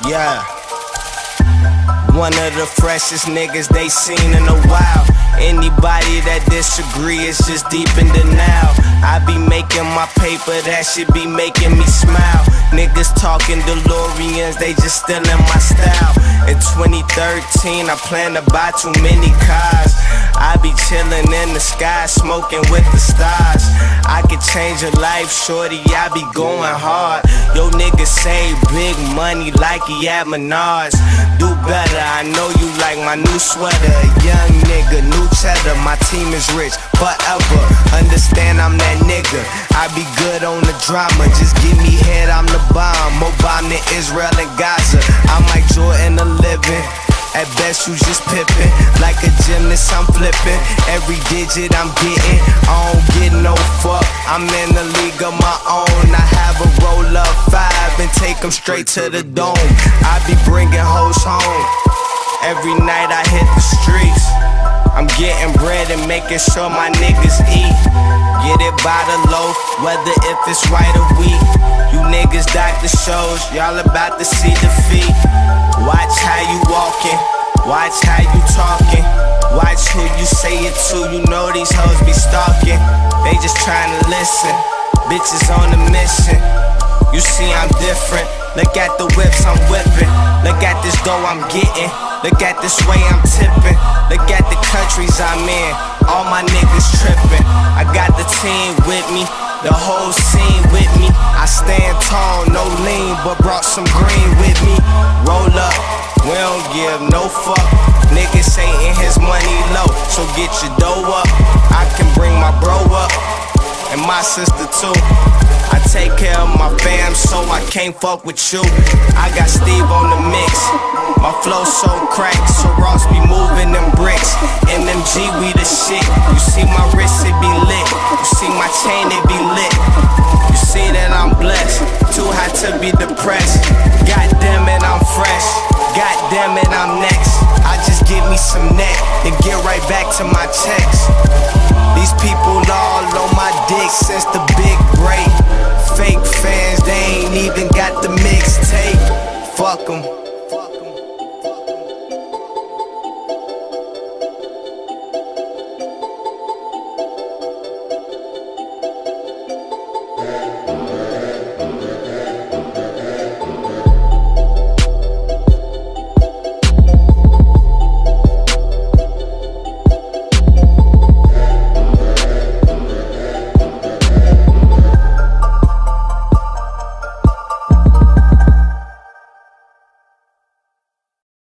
Yeah. One of the freshest niggas they seen in a while. Anybody that disagree is just deep in denial. I be making my paper, that shit be making me smile. Niggas talking DeLoreans, they just stealing my style. In 2013, I plan to buy too many cars. I be chillin' in the sky, smoking with the stars. I could change your life, shorty, I be going hard. Yo niggas save big money like he at Menards. Do better, I know you like my new sweater. A young nigga, new cheddar, my team is rich forever. Understand I'm that nigga, I be good on the drama. Just give me head, I'm the bomb. More bomb than Israel and Gaza. I'm like Jordan 11. At best you just pippin'. Like a gymnast I'm flippin'. Every digit I'm getting, I don't get no fuck. I'm in a league of my own. I have a roll up 5 and take them straight to the dome. I be bringing hoes home. Every night I hit the streets. I'm getting bread and making sure my niggas eat. Get it by the loaf, whether if it's right or weak. You niggas doctor shows, y'all about to see defeat. Watch how you walking, watch how you talking. Watch who you say it to, you know these hoes be stalking. They just trying to listen, bitches on a mission. You see I'm different, look at the whips I'm whipping. Look at this dough I'm getting, look at this way I'm tipping. Look at the countries I'm in, all my niggas tripping. I got the team with me, the whole scene with me. I stand tall, no lean, but brought some green with me. Roll up, we don't give no fuck. Niggas hating his money low, so get your dough up. I can bring my bro up, and my sister too. I take care of my fam, so I can't fuck with you. I got Steve on the mix, my flow so cracked, so Ross be moving them bricks. NMG, we the shit. You see my wrist, it be lit. You see my chain, it be lit. You see that I'm blessed, too hot to be depressed. God damn it, I'm fresh. God damn it, I'm next. I just give me some neck, then get right back to my checks. These people all on my dick since the big break. Fake fans, they ain't even got the mixtape. Fuck 'em.